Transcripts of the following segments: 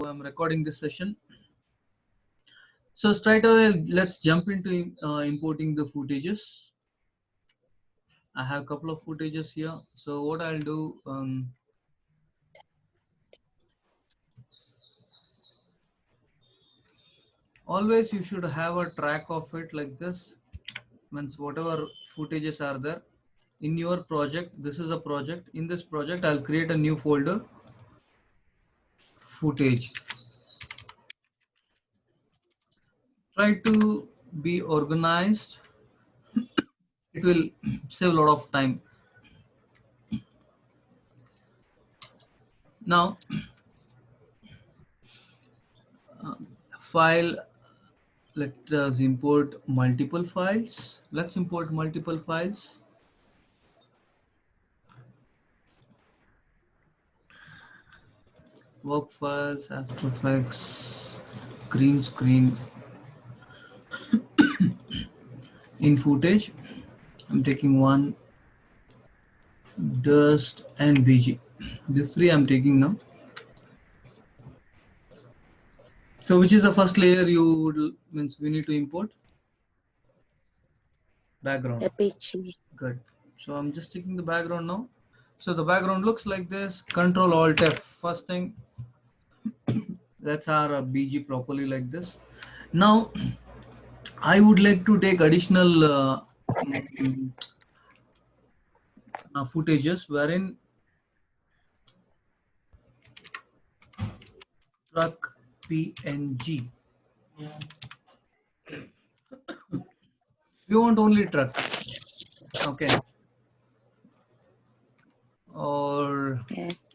I'm recording this session. So straight away, let's jump into importing the footages. I have a couple of footages here. So what I'll do, always you should have a track of it like this. Means whatever footages are there in your project. This is a project. In this project, I'll create a new folder, footage. Try to be organized. It will save a lot of time. Now, file, let us import multiple files. Let's import multiple files. Work files, After Effects, green screen. In footage, I'm taking one, dust and BG. These three I'm taking now. So which is the first layer you would, means we need to import? Background. Apache. Good. So I'm just taking the background now. So the background looks like this. Control Alt F. First thing, that's our BG properly like this. Now I would like to take additional footages wherein truck PNG. We want only truck. Okay. Or Yes.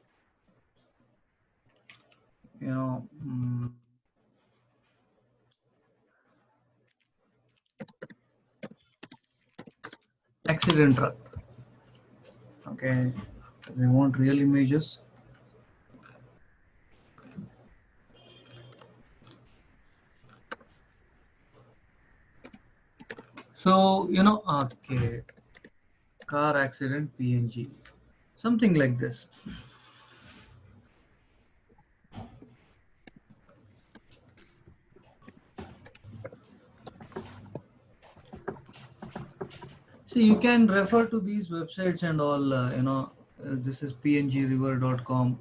you know, accident truck. Okay, we want real images. So okay, car accident PNG, something like this. So you can refer to these websites and all. This is pngriver.com.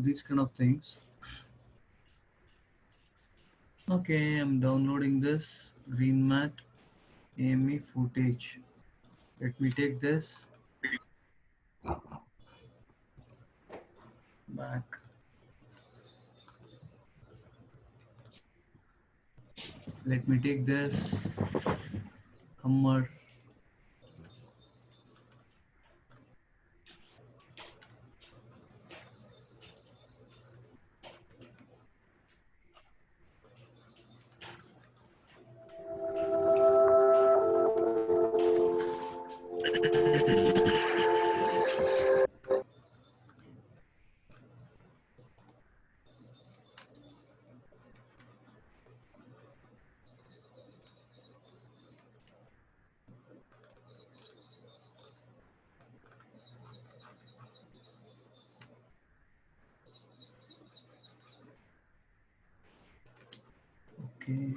These kind of things. Okay, I'm downloading this green mat AME footage. Let me take this back. Let me take this Hummer. Okay.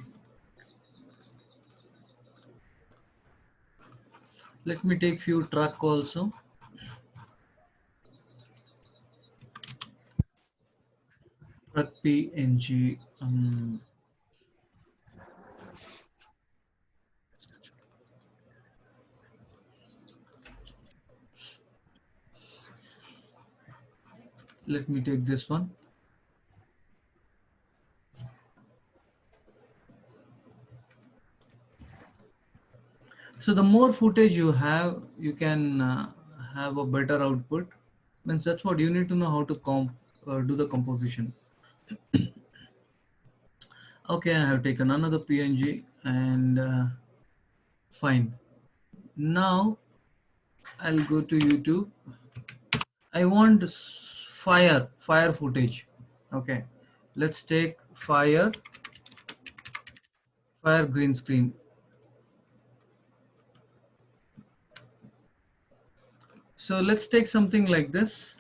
Let me take few truck also. Truck PNG. Let me take this one. So the more footage you have, you can have a better output. Means that's what you need to know, how to do the composition. Okay, I have taken another PNG and fine. Now I'll go to YouTube. I want fire footage. Okay, let's take fire green screen. So let's take something like this.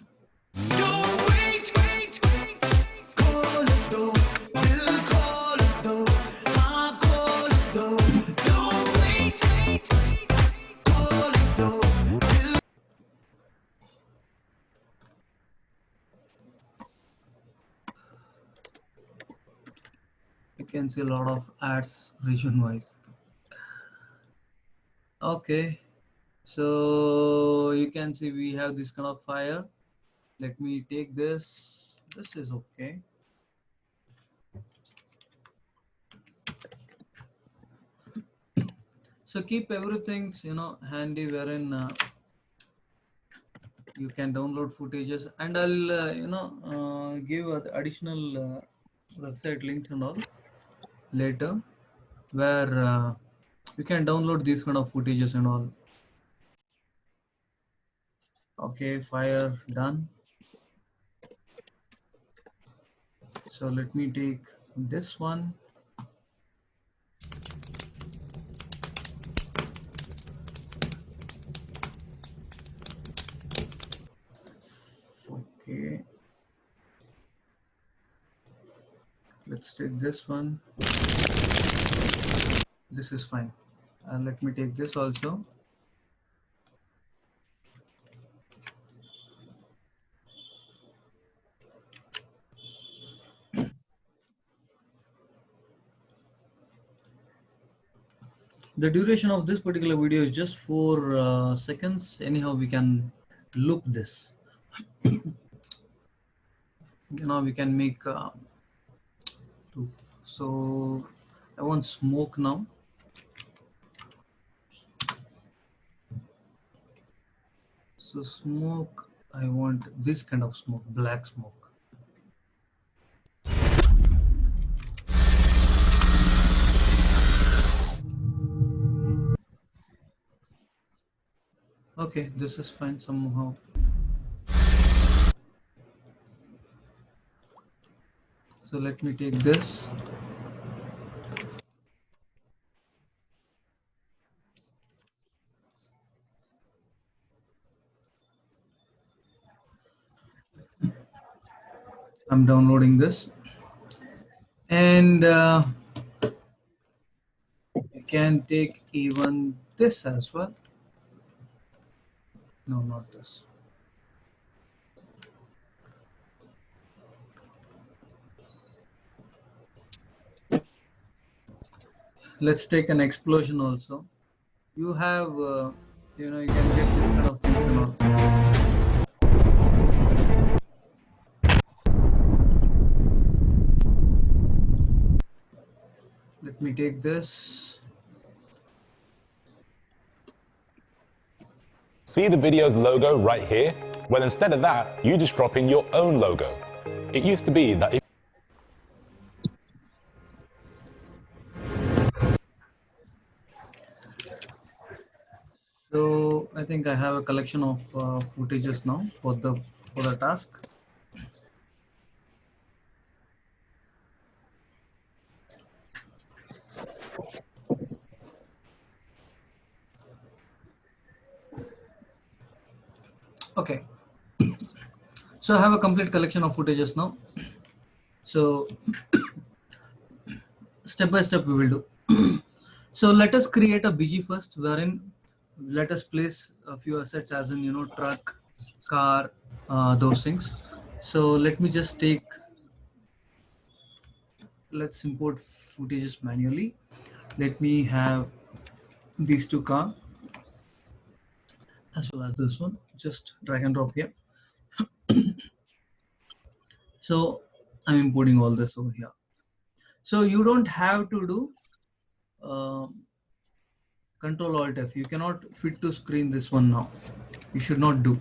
can see a lot of ads region wise. Okay, so you can see we have this kind of fire. Let me take this. This is okay. So keep everything, handy wherein you can download footages, and I'll give additional website links and all later, where you can download these kind of footages and all. Okay, fire done. So let me take this one. Okay, let's take this one. This is fine. Let me take this also. The duration of this particular video is just 4 seconds. Anyhow, we can loop this. We can make loop. So I want smoke now. So smoke, I want this kind of smoke, black smoke. Okay, this is fine somehow. So let me take this. I'm downloading this. And you can take even this as well. No, not this. Let's take an explosion also. You have, you can get this kind of things and all. Let me take this. See the video's logo right here? Well, instead of that, you just drop in your own logo. It used to be that if So I think I have a collection of footages now for the task. Okay. So I have a complete collection of footages now. So step by step we will do. So let us create a BG first, wherein let us place a few assets as in, truck, car, those things. So let me just let's import footages manually. Let me have these two car as well as this one. Just drag and drop here. So I'm importing all this over here. So you don't have to do Control Alt F. You cannot fit to screen this one now. You should not do,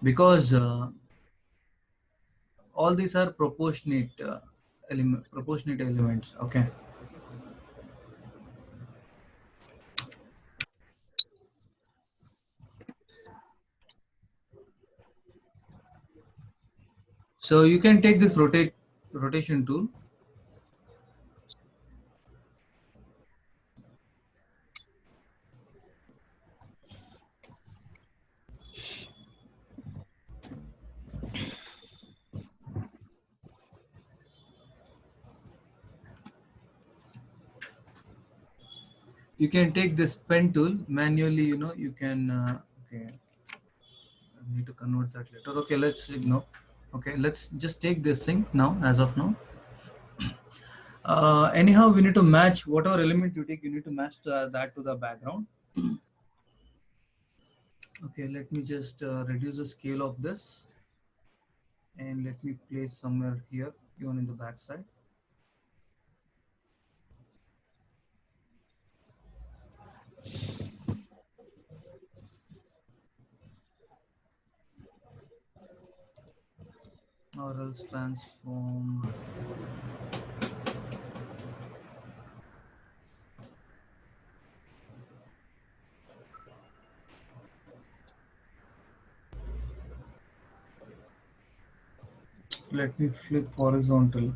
because all these are proportionate elements. Okay. So you can take this rotation tool. You can take this pen tool manually. You can. Okay. I need to convert that later. Okay, let's ignore. Okay, let's just take this thing now, as of now. Anyhow, we need to match whatever element you take, you need to match that to the background. Okay, let me just reduce the scale of this and let me place somewhere here, even in the back side. Or else transform. Let me flip horizontal.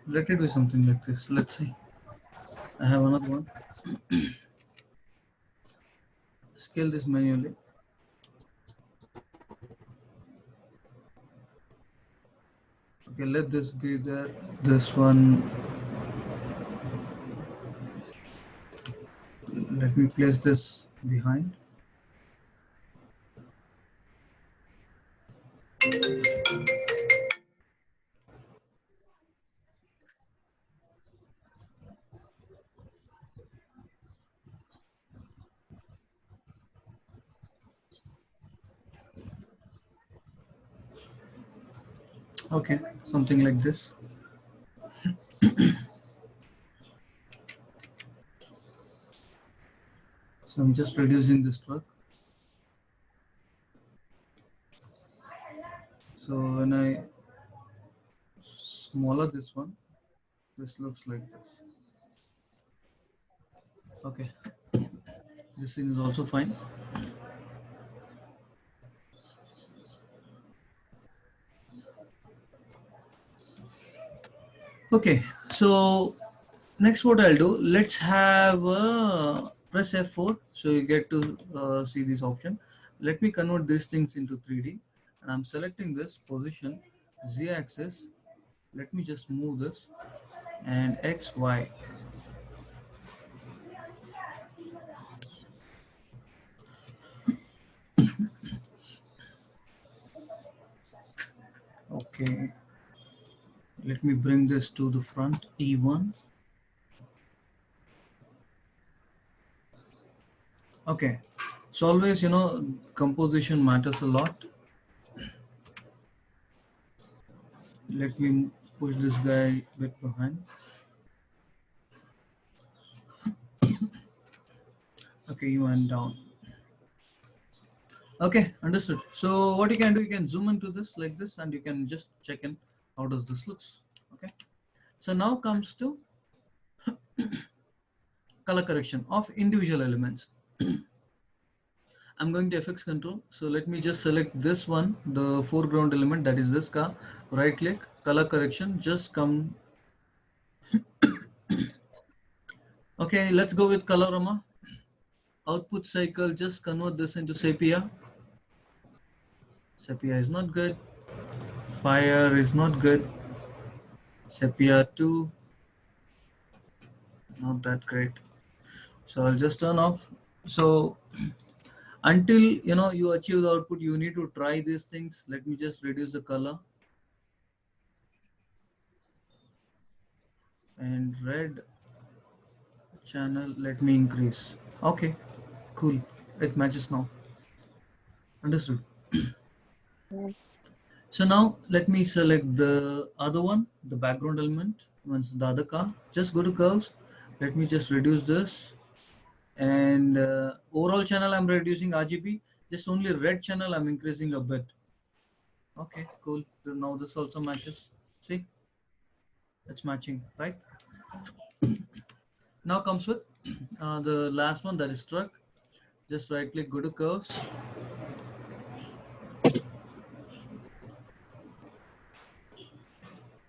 Let it be something like this. Let's see. I have another one. Scale this manually. Okay, let this be there. This one. Let me place this behind. Okay, something like this. So I'm just reducing this truck. So when I smaller this one, this looks like this. Okay, this thing is also fine. Okay, so next what I'll do, let's have press F4 so you get to see this option. Let me convert these things into 3D and I'm selecting this position, Z axis. Let me just move this and X, Y. Okay, let me bring this to the front, E1. Okay, so always, composition matters a lot. Let me push this guy a bit behind. Okay, you went down. Okay, understood. So what you can do, you can zoom into this like this and you can just check in how does this looks. Okay, so now comes to color correction of individual elements. I'm going to FX control. So let me just select this one, the foreground element, that is this car. Right click, color correction, just come. Okay, let's go with Colorama. Output cycle, just convert this into sepia. Sepia is not good. Fire is not good. Sepia 2, not that great. So I'll just turn off. So until you achieve the output, you need to try these things. Let me just reduce the color. And red channel, let me increase. Okay, cool. It matches now. Understood. Yes. So now let me select the other one, the background element. Once the other car, just go to curves. Let me just reduce this. And overall channel I'm reducing RGB. Just only red channel I'm increasing a bit. Okay, cool. Now this also matches. See, it's matching, right? Now comes with the last one, that is truck. Just right click, go to curves.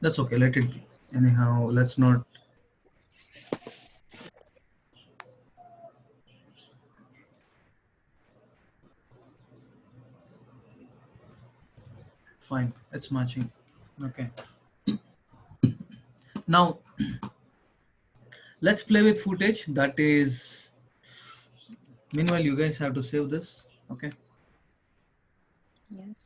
That's okay, let it be. Anyhow, let's not. Fine, it's matching. Okay. Now let's play with footage. That is, meanwhile, you guys have to save this. Okay. Yes.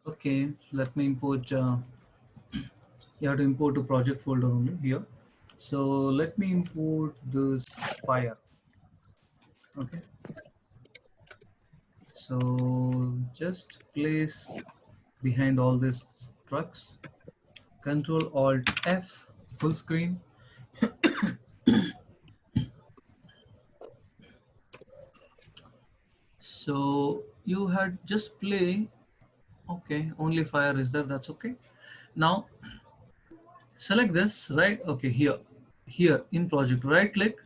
Okay, let me import. You have to import a project folder only here. So let me import this fire. Okay. So just place behind all these trucks. Control Alt F, full screen. So you had just play. Okay, only fire is there. That's okay. Now select this, right? Okay, here in project, right click,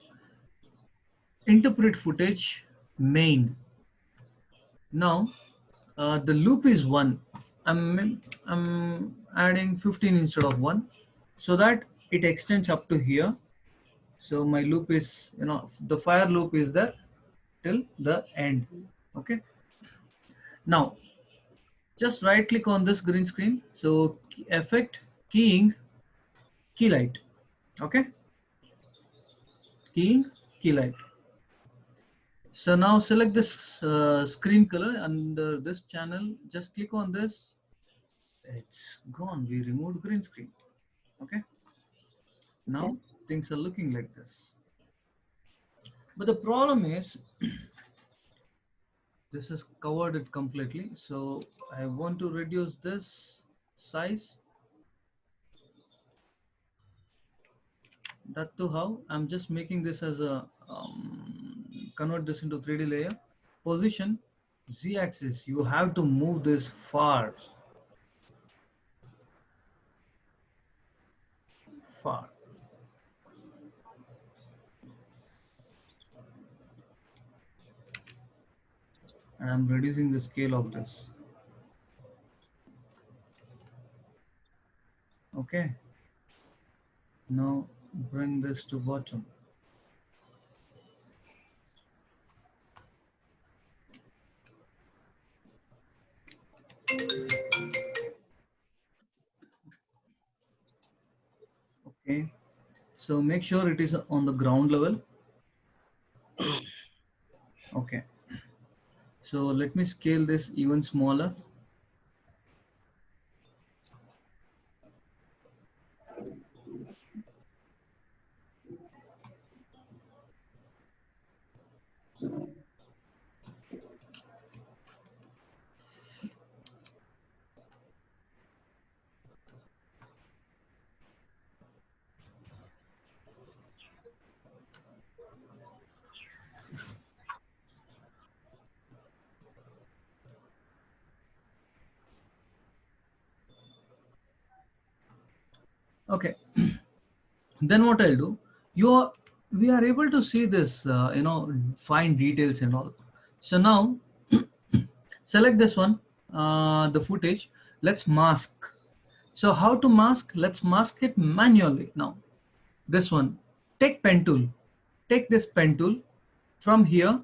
interpret footage, main. Now the loop is 1. I'm adding 15 instead of 1 so that it extends up to here. So my loop is, the fire loop is there till the end. Okay. Now just right click on this green screen. So effect, keying, key light. Okay. Keying, key light. So now select this screen color under this channel. Just click on this. It's gone. We removed green screen. Okay. Now Okay. things are looking like this. But the problem is this has covered it completely. So I want to reduce this size. That too how? I'm just making this as a, convert this into 3D layer. Position, Z-axis, you have to move this far. Far. And I'm reducing the scale of this. Okay. Now bring this to bottom. Okay. So make sure it is on the ground level. Okay. So let me scale this even smaller. Okay. Then what I'll do, we are able to see this, fine details and all. So now select this one, the footage. Let's mask. So how to mask? Let's mask it manually. Now this one, take pen tool, take this pen tool from here,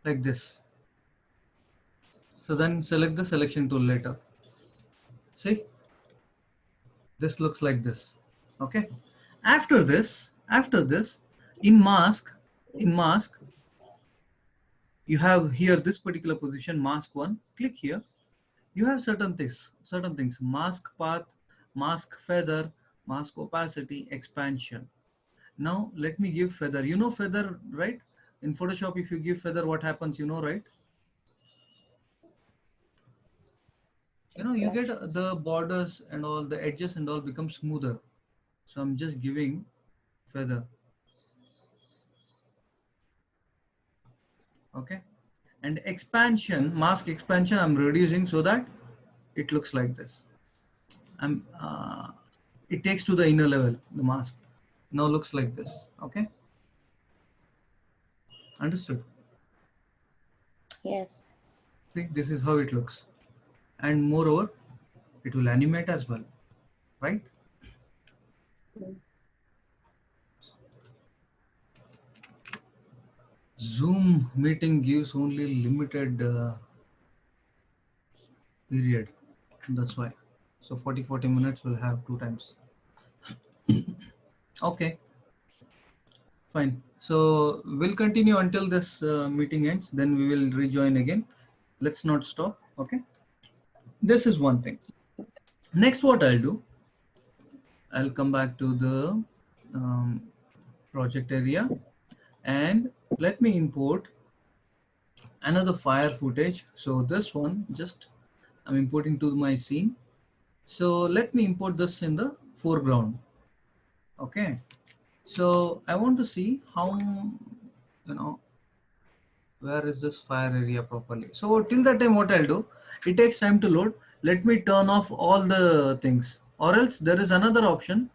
like this. So then select the selection tool later. See, this looks like this. Okay. After this, in mask, you have here this particular position, mask 1. Click here. You have certain things: mask path, mask feather, mask opacity, expansion. Now let me give feather. You know feather, right? In Photoshop, if you give feather, what happens? You know, right? You get the borders and all the edges and all become smoother. So I'm just giving feather. Okay. And expansion, mask expansion, I'm reducing so that it looks like this. It takes to the inner level, the mask now looks like this. Okay. Understood? Yes. See, this is how it looks. And moreover, it will animate as well, right? Mm. Zoom meeting gives only limited period. That's why. So 40 minutes will have 2 times. Okay, fine. So we'll continue until this meeting ends. Then we will rejoin again. Let's not stop. Okay. This is one thing. Next, what I'll do, I'll come back to the um, project area and let me import another fire footage. So this one, just I'm importing to my scene. So let me import this in the foreground. Okay. So I want to see how, where is this fire area properly. So till that time, what I'll do, it takes time to load. Let me turn off all the things, or else there is another option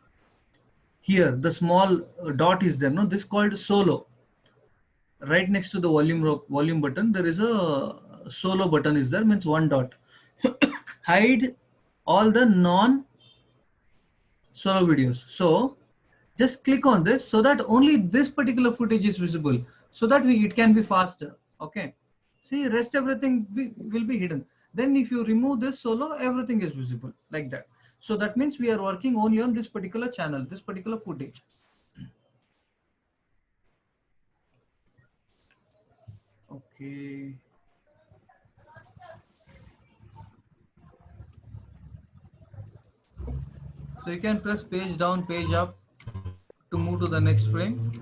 here. The small dot is there. No, this called solo. Right next to the volume button, there is a solo button is there, means one dot. Hide all the non solo videos. So just click on this so that only this particular footage is visible, so that it can be faster. Okay, see, rest everything will be hidden. Then if you remove this solo, everything is visible like that. So that means we are working only on this particular channel, this particular footage. Okay, so you can press page down, page up to move to the next frame.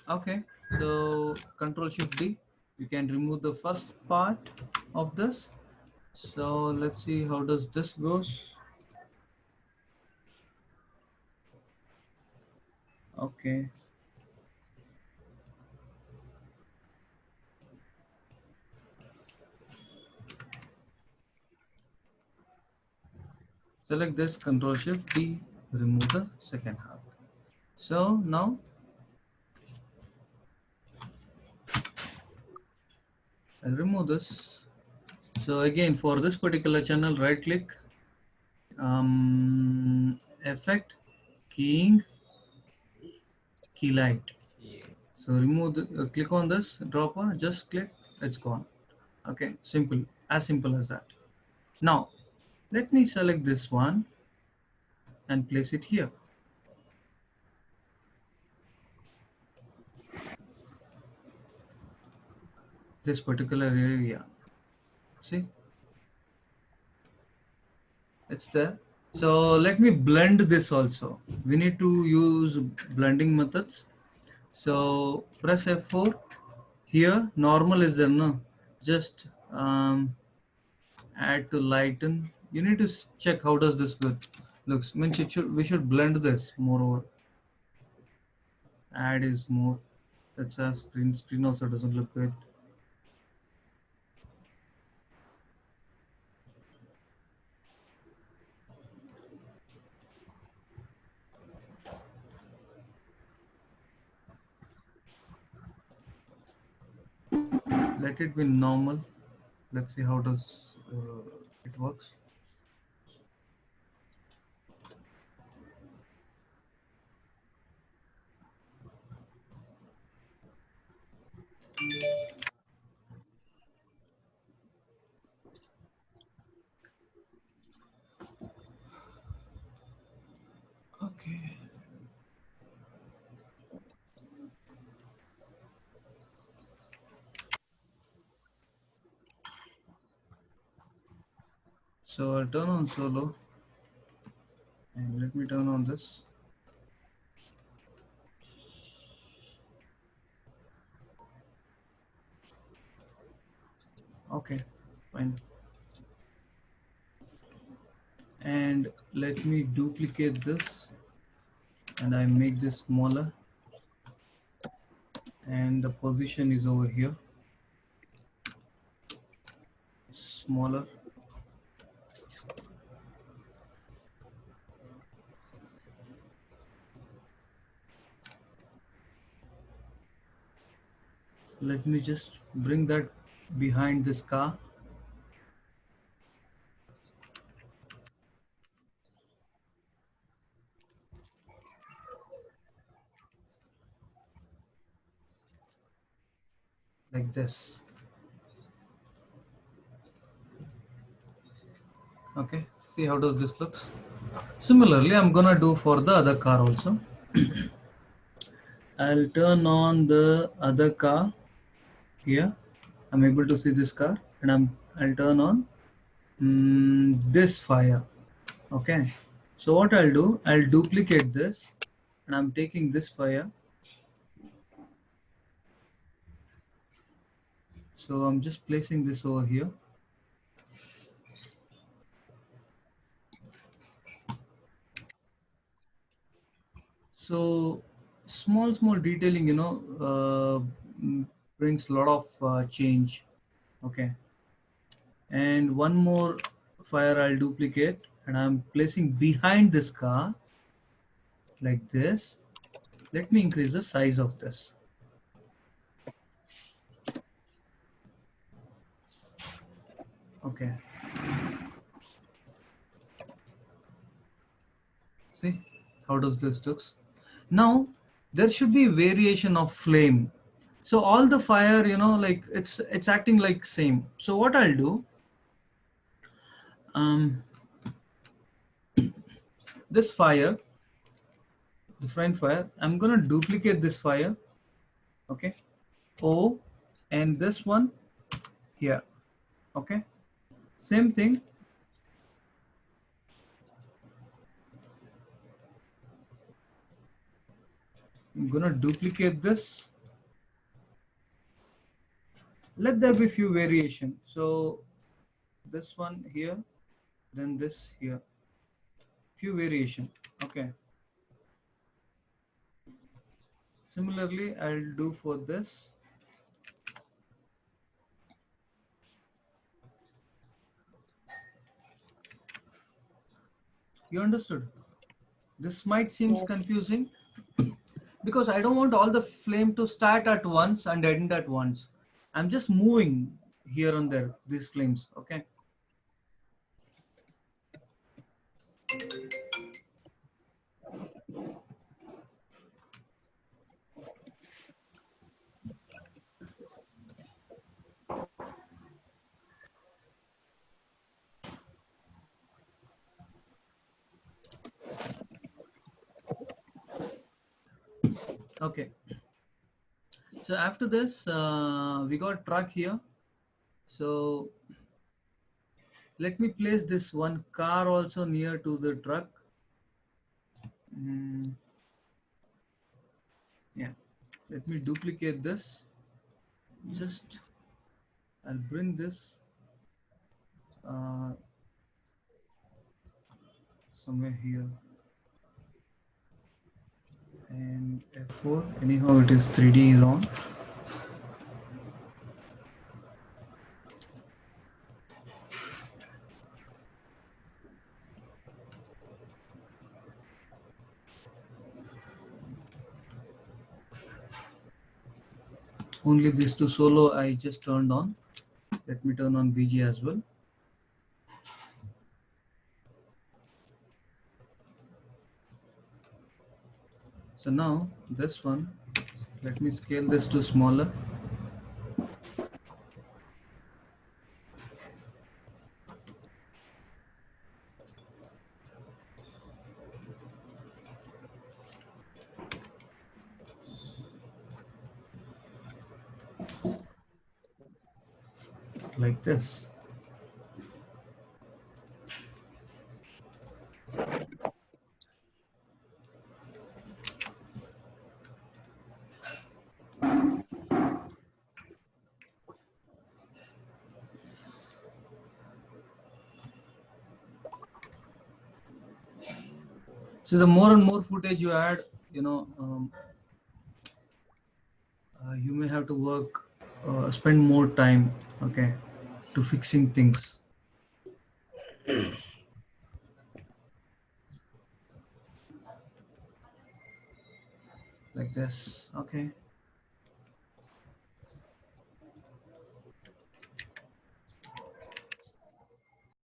Okay, so Control Shift D, you can remove the first part of this. So let's see how does this goes. Okay, select this, Control Shift D, remove the second half. So now I'll remove this. So again, for this particular channel, right click, effect, keying, key light. So remove the, click on this dropper, just click, it's gone. Okay, simple, as simple as that. Now let me select this one and place it here. This particular area, see, it's there. So let me blend this also. We need to use blending methods. So press F4. Here normal is there, no? Just add to lighten. You need to check how does this good looks. Means it should, we should blend this moreover. Add is more. That's a screen also doesn't look good. Let it be normal. Let's see how does it works. Okay. So I'll turn on solo and let me turn on this. Okay, fine. And let me duplicate this and I make this smaller and the position is over here, smaller. Let me just bring that behind this car. Like this. Okay, see how does this looks. Similarly, I'm gonna do for the other car also. I'll turn on the other car here. I'm able to see this car, and I'll turn on this fire. Okay, so what I'll do, I'll duplicate this, and I'm taking this fire. So I'm just placing this over here. So small detailing, brings a lot of change. Okay, and one more fire I'll duplicate, and I'm placing behind this car like this. Let me increase the size of this. Okay, see how does this looks. Now there should be variation of flame. So all the fire, like it's acting like same. So what I'll do, um, this fire, the front fire, I'm gonna duplicate this fire. Okay, O, and this one here. Okay, same thing. I'm gonna duplicate this. Let there be few variation. So this one here, then this here, few variation. Okay, similarly I'll do for this. You understood? This might seems Yes. confusing because I don't want all the flame to start at once and end at once. I'm just moving here and there, these flames. Okay, okay. So after this, we got truck here. So let me place this one car also near to the truck. Yeah, let me duplicate this. Just I'll bring this uh, somewhere here, and F4. Anyhow, it is 3D is on. Only these two solo I just turned on. Let me turn on BG as well. So now this one, let me scale this to smaller. Like this. So the more and more footage you add, you may have to work, spend more time, okay, to fixing things. Like this, okay.